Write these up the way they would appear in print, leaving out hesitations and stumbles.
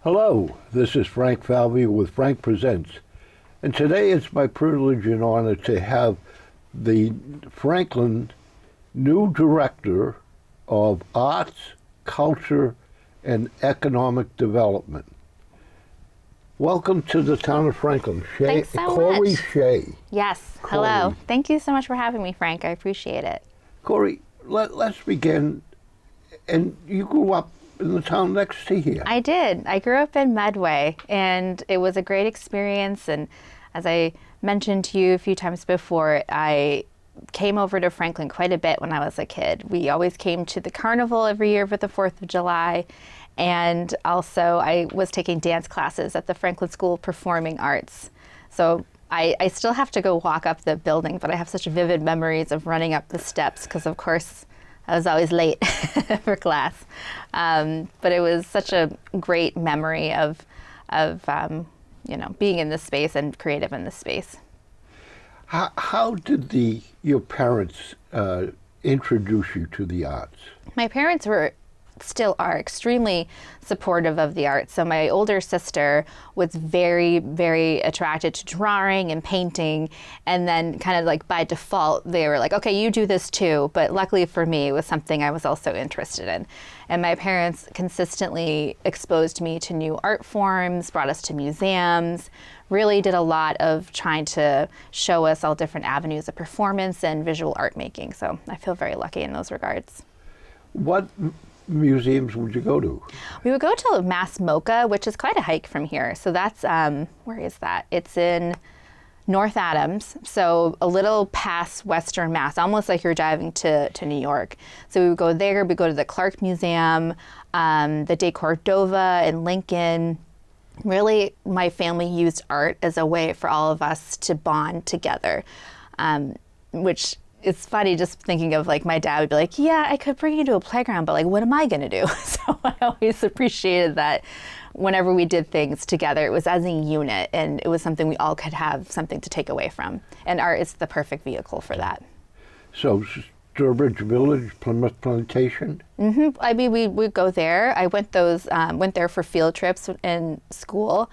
Hello, this is Frank Falvey with Frank Presents, and today it's my privilege and honor to have the Franklin new Director of Arts, Culture, and Economic Development. Welcome to the town of Franklin, Shea. Thanks so Cory much. Shea. Yes, Cory. hello. Thank you so much for having me, Frank. I appreciate it. Cory, let's begin. And you grew up in the town next to here. I did. I grew up in Medway, and it was a great experience. And as I mentioned to you a few times before, I came over to Franklin quite a bit when I was a kid. We always came to the carnival every year for the 4th of July. And also I was taking dance classes at the Franklin School of Performing Arts. So I still have to go walk up the building, but I have such vivid memories of running up the steps because, of course, I was always late for class. But it was such a great memory of being in this space and creative in this space. How did your parents introduce you to the arts? My parents still are extremely supportive of the arts. So my older sister was very, very attracted to drawing and painting. And then kind of like by default, they were like, okay, you do this too. But luckily for me, it was something I was also interested in. And my parents consistently exposed me to new art forms, brought us to museums, really did a lot of trying to show us all different avenues of performance and visual art making. So I feel very lucky in those regards. What museums would you go to? We would go to Mass MoCA, which is quite a hike from here. So that's, where is that? It's in North Adams, so a little past Western Mass, almost like you're driving to New York. So we would go there, we go to the Clark Museum, the De Cordova in Lincoln. Really, my family used art as a way for all of us to bond together, which it's funny just thinking of like my dad would be like, yeah, I could bring you to a playground, but like, what am I going to do? So I always appreciated that whenever we did things together, it was as a unit and it was something we all could have something to take away from. And art is the perfect vehicle for that. So Sturbridge Village, Plymouth Plantation? Mm-hmm. I mean, we would go there. I went there for field trips in school,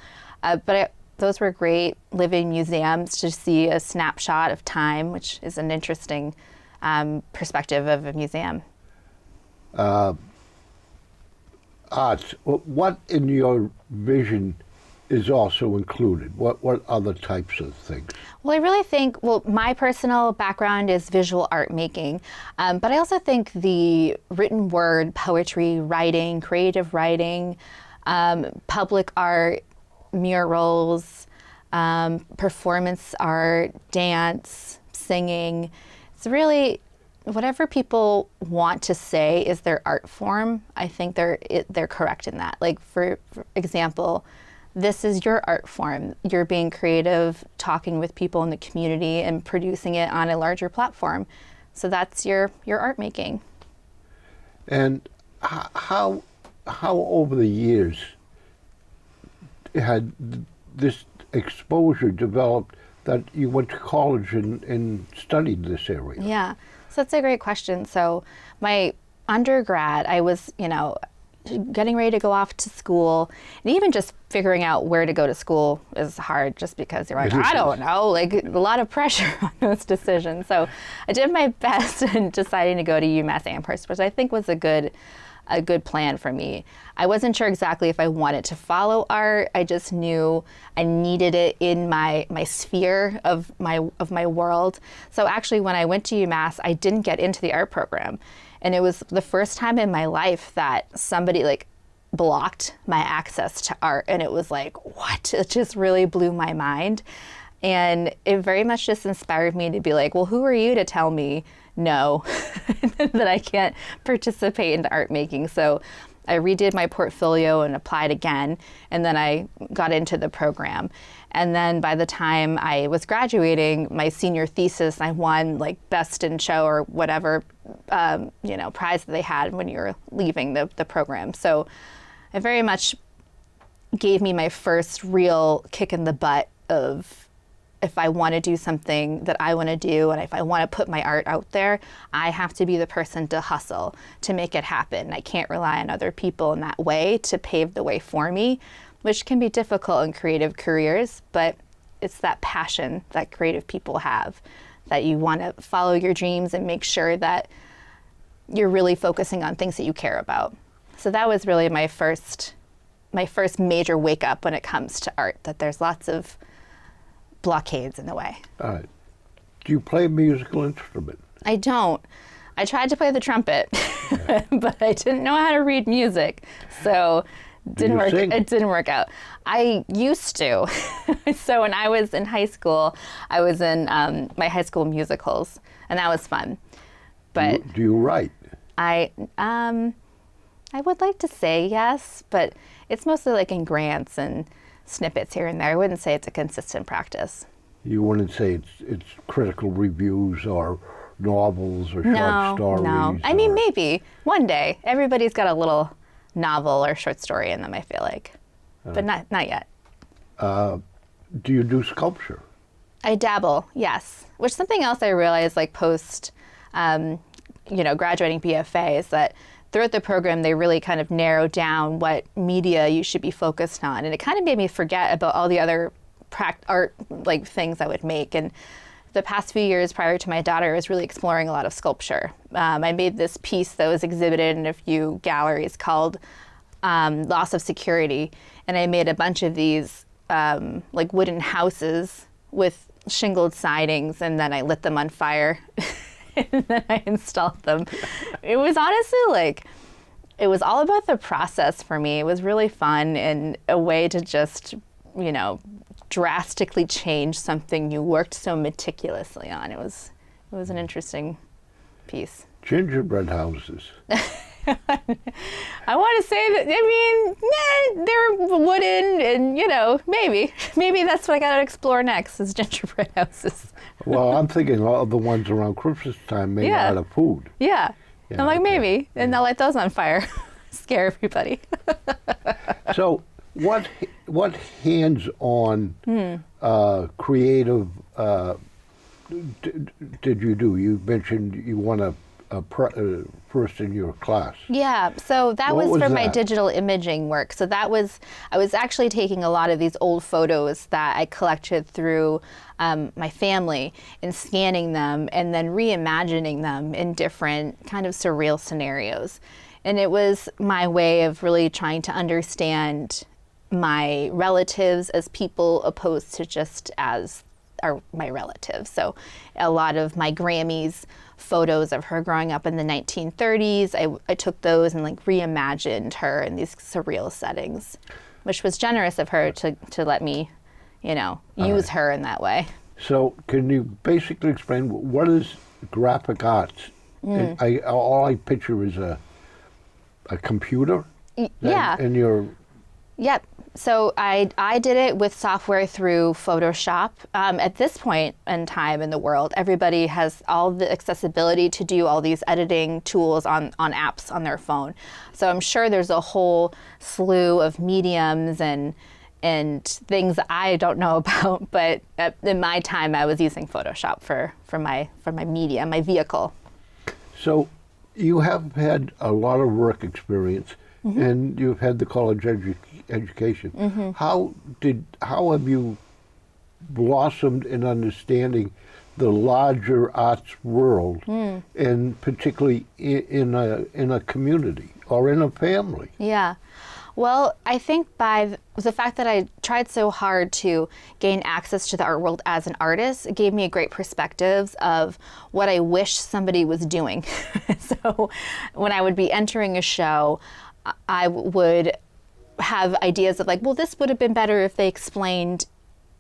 those were great living museums to see a snapshot of time, which is an interesting perspective of a museum. Arts. What in your vision is also included? What other types of things? Well, I really think, my personal background is visual art making, but I also think the written word, poetry, writing, creative writing, public art, murals, performance art, dance, singing. It's really whatever people want to say is their art form. I think they're correct in that. Like for example, this is your art form. You're being creative, talking with people in the community and producing it on a larger platform. So that's your art making. And how over the years had this exposure developed that you went to college and studied this area? Yeah, so that's a great question. So my undergrad, I was, getting ready to go off to school, and even just figuring out where to go to school is hard just because you're like, I don't know, like a lot of pressure on those decisions. So I did my best in deciding to go to UMass Amherst, which I think was a good plan for me. I wasn't sure exactly if I wanted to follow art. I just knew I needed it in my sphere of my world. So actually when I went to UMass, I didn't get into the art program. And it was the first time in my life that somebody like blocked my access to art. And it was like, what? It just really blew my mind. And it very much just inspired me to be like, well, who are you to tell me no, that I can't participate in art making? So I redid my portfolio and applied again, and then I got into the program. And then by the time I was graduating, my senior thesis, I won like best in show or whatever, prize that they had when you're leaving the program. So it very much gave me my first real kick in the butt of if I want to do something that I want to do, and if I want to put my art out there, I have to be the person to hustle to make it happen. I can't rely on other people in that way to pave the way for me, which can be difficult in creative careers, but it's that passion that creative people have, that you want to follow your dreams and make sure that you're really focusing on things that you care about. So that was really my first major wake up when it comes to art, that there's lots of blockades in the way. All right. Do you play a musical instrument? I don't. I tried to play the trumpet, but I didn't know how to read music. So it didn't work out. I used to. So when I was in high school, I was in my high school musicals, and that was fun. But Do you write? I would like to say yes, but it's mostly like in grants and snippets here and there. I wouldn't say it's a consistent practice. You wouldn't say it's critical reviews or novels or short stories? No. I mean, maybe one day. Everybody's got a little novel or short story in them, I feel like. But not yet. Do you do sculpture? I dabble, yes. Which something else I realized, like post, graduating BFA, is that throughout the program they really kind of narrowed down what media you should be focused on, and it kind of made me forget about all the other art like things I would make. And the past few years prior to my daughter, I was really exploring a lot of sculpture. I made this piece that was exhibited in a few galleries called Loss of Security, and I made a bunch of these like wooden houses with shingled sidings, and then I lit them on fire and then I installed them. It was honestly it was all about the process for me. It was really fun and a way to just, drastically change something you worked so meticulously on. It was an interesting piece. Gingerbread houses. I want to say that, they're wooden and, maybe that's what I got to explore next is gingerbread houses. Well, I'm thinking all the ones around Christmas time made out of food. Yeah. I'm like, okay. maybe. And I'll light those on fire. Scare everybody. So what hands-on creative did you do? You mentioned you won a first in your class. Yeah, so that was for my that? digital imaging work. So I was actually taking a lot of these old photos that I collected through my family and scanning them and then reimagining them in different kind of surreal scenarios. And it was my way of really trying to understand my relatives as people opposed to just as my relatives. So a lot of my Grammy's photos of her growing up in the 1930s, I took those and reimagined her in these surreal settings, which was generous of her to let me, use her in that way. So can you basically explain what is graphic arts? All I picture is a computer. Yeah. And you're. Yep. So I did it with software through Photoshop. At this point in time in the world, everybody has all the accessibility to do all these editing tools on apps on their phone. So I'm sure there's a whole slew of mediums and things that I don't know about. But in my time, I was using Photoshop for my media, my vehicle. So you have had a lot of work experience. Mm-hmm. And you've had the college education. Mm-hmm. How have you blossomed in understanding the larger arts world, and particularly in a community or in a family? Yeah. Well, I think by the fact that I tried so hard to gain access to the art world as an artist, it gave me a great perspective of what I wish somebody was doing. So when I would be entering a show, I would have ideas of this would have been better if they explained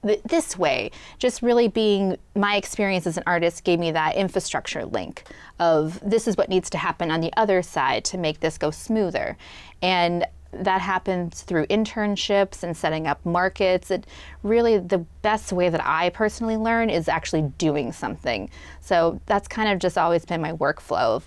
this way. Just really being my experience as an artist gave me that infrastructure link of this is what needs to happen on the other side to make this go smoother. And that happens through internships and setting up markets. It really, the best way that I personally learn is actually doing something. So that's kind of just always been my workflow of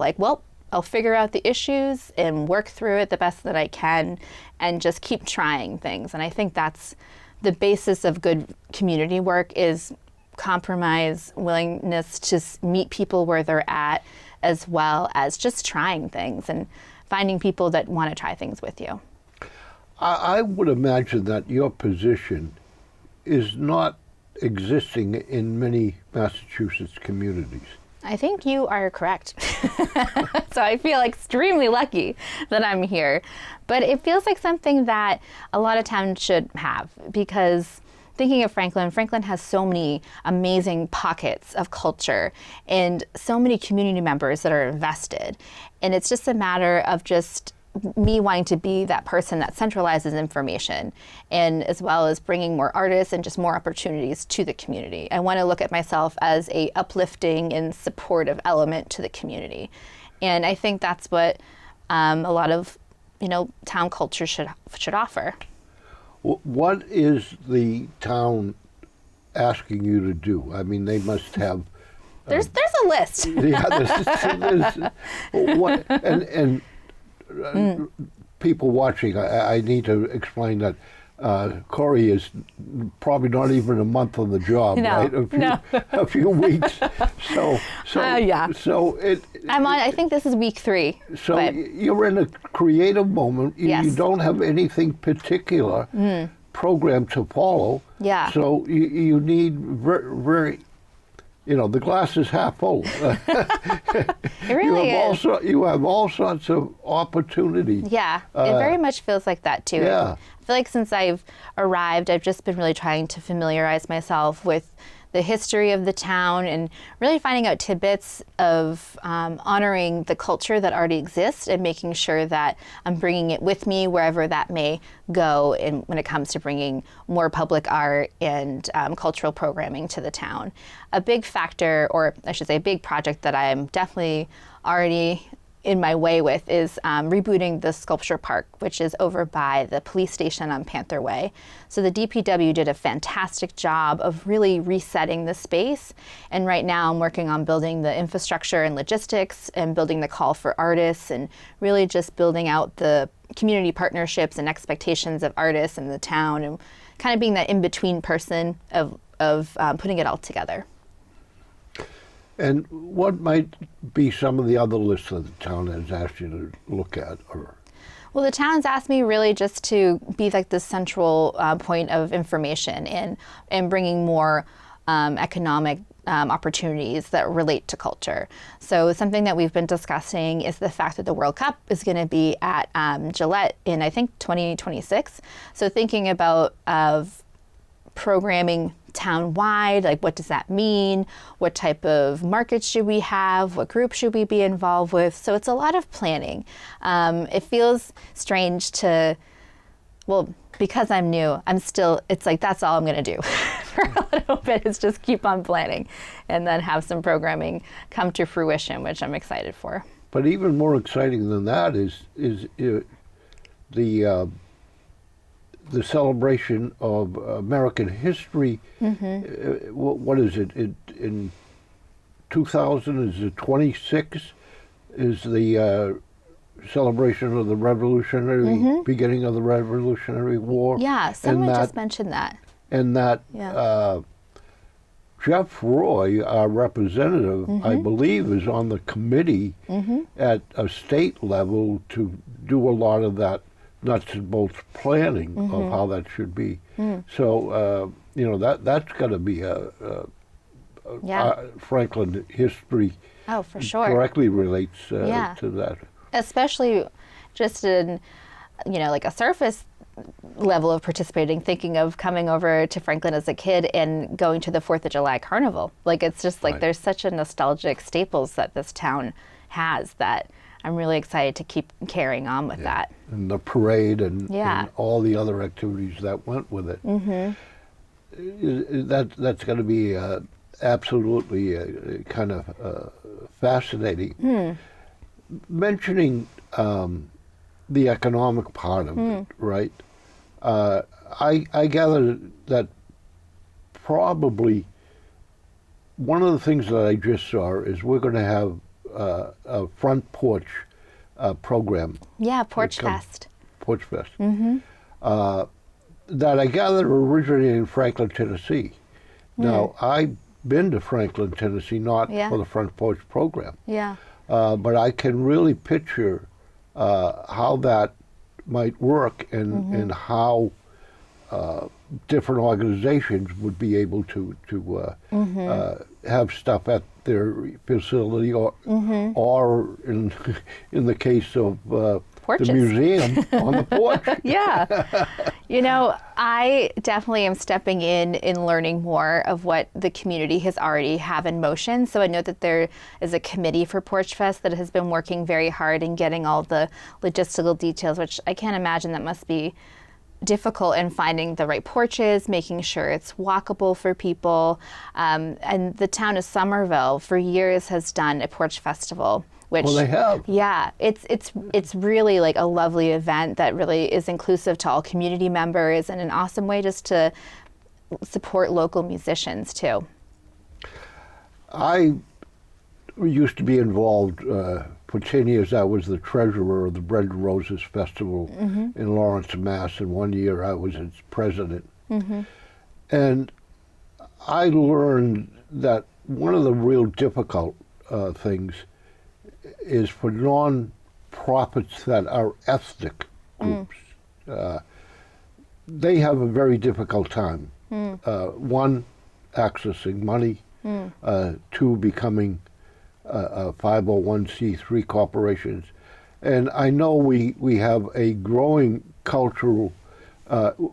I'll figure out the issues and work through it the best that I can and just keep trying things. And I think that's the basis of good community work is compromise, willingness to meet people where they're at, as well as just trying things and finding people that want to try things with you. I would imagine that your position is not existing in many Massachusetts communities. I think you are correct. So I feel extremely lucky that I'm here. But it feels like something that a lot of towns should have, because thinking of Franklin, Franklin has so many amazing pockets of culture and so many community members that are invested. And it's just a matter of just me wanting to be that person that centralizes information, and as well as bringing more artists and just more opportunities to the community. I want to look at myself as a uplifting and supportive element to the community. And I think that's what a lot of, town culture should offer. What is the town asking you to do? I mean, they must have. There's a list. People watching, I need to explain that Cory is probably not even a month on the job, right? A few weeks. Yeah. So I think this is week 3. So you're in a creative moment. Yes. You don't have anything particular program to follow. Yeah. So you need very the glass is half full. It really is. You have all sorts of opportunities. Yeah, it very much feels like that too. Yeah. I feel like since I've arrived, I've just been really trying to familiarize myself with the history of the town and really finding out tidbits of honoring the culture that already exists and making sure that I'm bringing it with me wherever that may go when it comes to bringing more public art and cultural programming to the town. A big factor, or I should say a big project that I'm definitely already in my way with is rebooting the sculpture park, which is over by the police station on Panther Way. So the DPW did a fantastic job of really resetting the space. And right now I'm working on building the infrastructure and logistics and building the call for artists and really just building out the community partnerships and expectations of artists in the town and kind of being that in-between person of putting it all together. And what might be some of the other lists that the town has asked you to look at? Well, the town's asked me really just to be like the central point of information and bringing more economic opportunities that relate to culture. So something that we've been discussing is the fact that the World Cup is going to be at Gillette in, I think, 2026. So thinking about programming town-wide, like what does that mean? What type of markets should we have? What group should we be involved with? So it's a lot of planning. It feels strange because I'm new, it's like that's all I'm going to do for a little bit is just keep on planning and then have some programming come to fruition, which I'm excited for. But even more exciting than that is the celebration of American history. What is it? In 2000, is it 26? Is the celebration of the Revolutionary, beginning of the Revolutionary War. Yeah, someone just mentioned that. And that Jeff Roy, our representative, I believe, is on the committee at a state level to do a lot of that nuts and bolts planning of how that should be. So, that's got to be a Franklin history. Oh, for sure. Directly relates to that. Especially just in, like a surface level of participating, thinking of coming over to Franklin as a kid and going to the 4th of July Carnival. Like, it's just like there's such a nostalgic staples that this town has that I'm really excited to keep carrying on with that. And the parade and all the other activities that went with it. That's going to be absolutely kind of fascinating. Mentioning the economic part of it, right? I gather that probably one of the things that I just saw is we're going to have a front porch program. Yeah, Porch Fest. Porch Fest. That I gather originated in Franklin, Tennessee. Now, I been to Franklin, Tennessee, not Yeah. for the Front Porch program. Yeah. But I can really picture how that might work and how different organizations would be able to have stuff at their facility, or in the case of the Porches. museum, on the porch. Yeah. I definitely am stepping in learning more of what the community has already have in motion. So I know that there is a committee for Porch Fest that has been working very hard in getting all the logistical details, which I can't imagine that must be difficult in finding the right porches, making sure it's walkable for people. And the town of Somerville for years has done a porch festival. Which, Well, they have. Yeah, it's really like a lovely event that really is inclusive to all community members and an awesome way just to support local musicians too. I used to be involved for 10 years. I was the treasurer of the Bread and Roses Festival in Lawrence, Mass. And 1 year I was its president. And I learned that one of the real difficult things is for non-profits that are ethnic groups. They have a very difficult time. One, accessing money. Two, becoming 501c3 corporations. And I know we have a growing cultural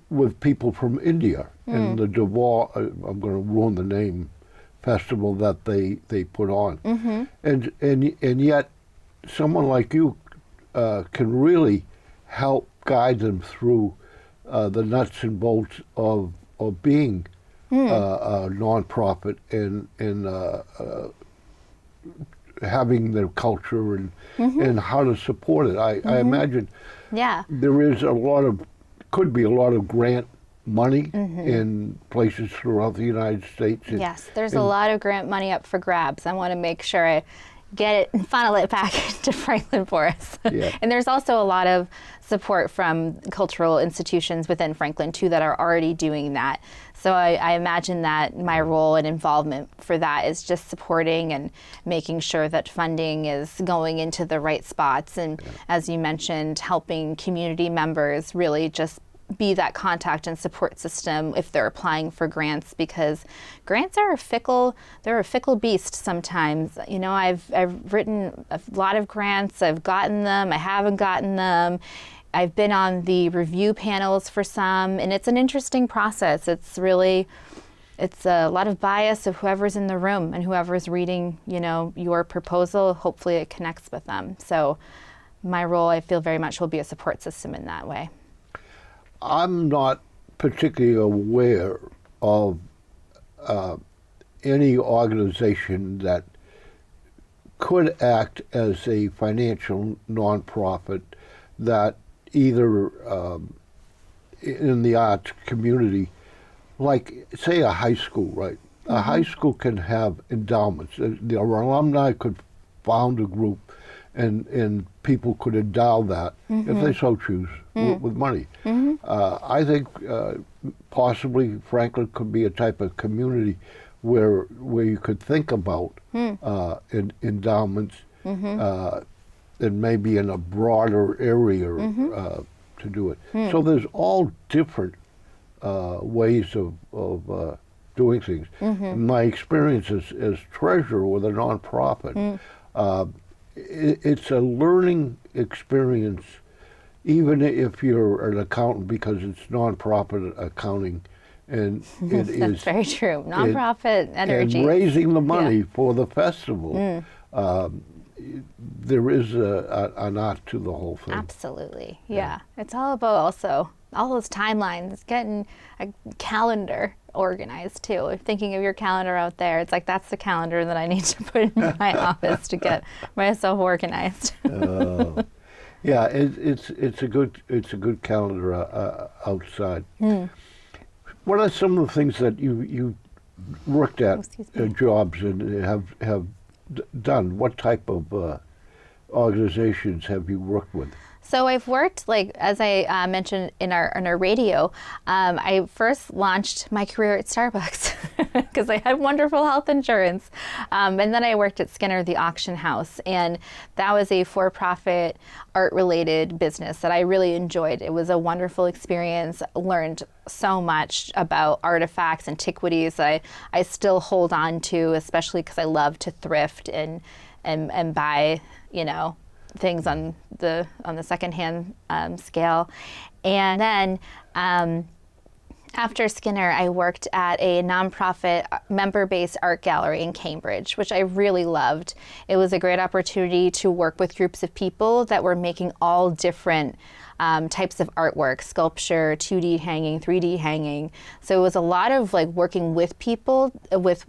with people from India and the Devar, I'm going to ruin the name, festival that they put on. And yet someone like you can really help guide them through the nuts and bolts of being a nonprofit and having their culture and how to support it. I imagine there is could be a lot of grant money in places throughout the United States. Yes, there's a lot of grant money up for grabs. I want to make sure I get it and funnel it back into Franklin for us. Yeah. And there's also a lot of support from cultural institutions within Franklin too that are already doing that. So I imagine that my role and involvement for that is just supporting and making sure that funding is going into the right spots. And as you mentioned, helping community members really just be that contact and support system if they're applying for grants, because grants are they're a fickle beast sometimes. I've written a lot of grants, I've gotten them, I haven't gotten them. I've been on the review panels for some, and it's an interesting process. It's a lot of bias of whoever's in the room and whoever's reading, your proposal. Hopefully it connects with them. So my role, I feel very much, will be a support system in that way. I'm not particularly aware of any organization that could act as a financial nonprofit that either in the arts community, like say a high school, right? A high school can have endowments. The alumni could found a group and people could endow that if they so choose with money. I think possibly Franklin could be a type of community where you could think about endowments and maybe in a broader area to do it. So there's all different ways of doing things. My experience as treasurer with a nonprofit, it's a learning experience, even if you're an accountant, because it's nonprofit accounting, and it is That's very true. Nonprofit energy. And raising the money for the festival. There is an art to the whole thing. Absolutely, yeah. It's all about also all those timelines, getting a calendar organized too. Thinking of your calendar out there, it's like that's the calendar that I need to put in my office to get myself organized. Yeah, it's a good calendar outside. What are some of the things that you worked at jobs and have done? What type of organizations have you worked with? So I've worked, like, as I mentioned in our radio, I first launched my career at Starbucks because I had wonderful health insurance. And then I worked at Skinner, the auction house. And that was a for-profit art-related business that I really enjoyed. It was a wonderful experience. Learned so much about artifacts, antiquities that I still hold on to, especially because I love to thrift and buy, things on the secondhand scale. And then after Skinner, I worked at a nonprofit member-based art gallery in Cambridge, which I really loved. It was a great opportunity to work with groups of people that were making all different types of artwork, sculpture, 2D hanging, 3D hanging. So it was a lot of like working with people with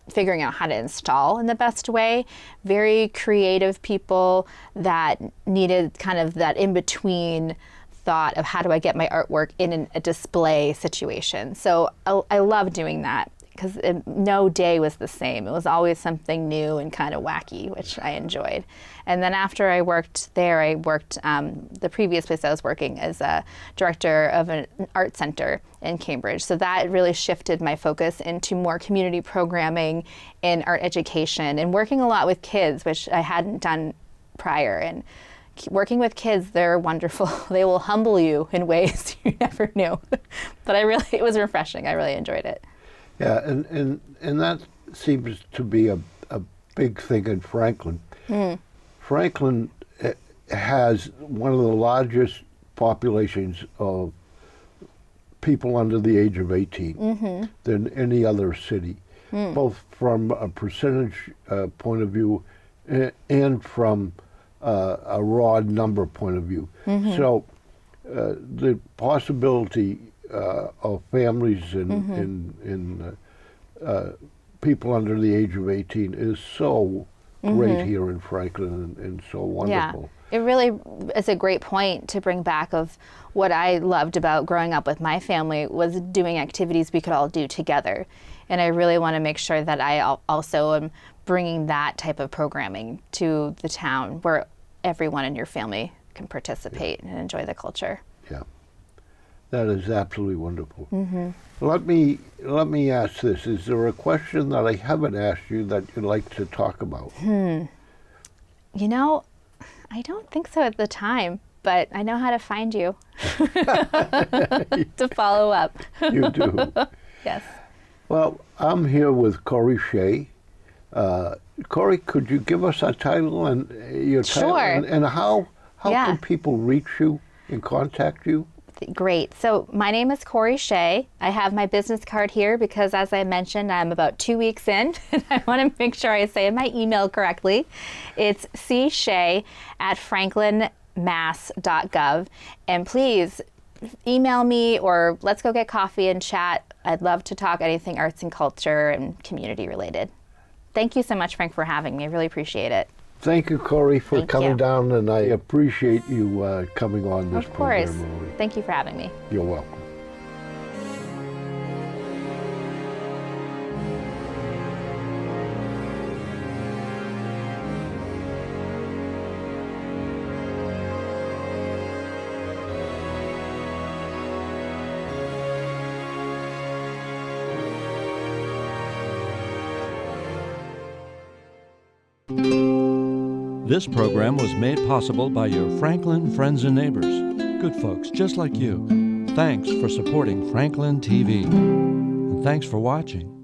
figuring out how to install in the best way. Very creative people that needed kind of that in-between thought of how do I get my artwork in a display situation. So I love doing that because no day was the same. It was always something new and kind of wacky, which I enjoyed. And then after I worked there, I worked the previous place I was working as a director of an art center in Cambridge. So that really shifted my focus into more community programming and art education and working a lot with kids, which I hadn't done prior. And working with kids, they're wonderful. They will humble you in ways you never knew. But it was refreshing. I really enjoyed it. Yeah, and that seems to be a big thing in Franklin. Franklin has one of the largest populations of people under the age of 18 than any other city, both from a percentage point of view and from a raw number point of view. So the possibility of families and people under the age of 18 is so great here in Franklin and so wonderful. Yeah, it really is a great point to bring back of what I loved about growing up with my family was doing activities we could all do together. And I really want to make sure that I also am bringing that type of programming to the town where everyone in your family can participate and enjoy the culture. Yeah, that is absolutely wonderful. Let me ask this: is there a question that I haven't asked you that you'd like to talk about? I don't think so at the time, but I know how to find you to follow up. You do. Yes. Well, I'm here with Cory Shea. Cory, could you give us a title and your title? Sure. And how can people reach you and contact you? Great. So my name is Cory Shea. I have my business card here because, as I mentioned, I'm about 2 weeks in, and I want to make sure I say my email correctly. It's cshea@franklinmass.gov. And please email me or let's go get coffee and chat. I'd love to talk anything arts and culture and community related. Thank you so much, Frank, for having me. I really appreciate it. Thank you, Cory, for coming down, and I appreciate you coming on this program. Of course. Thank you for having me. You're welcome. This program was made possible by your Franklin friends and neighbors, good folks just like you. Thanks for supporting Franklin TV. And thanks for watching.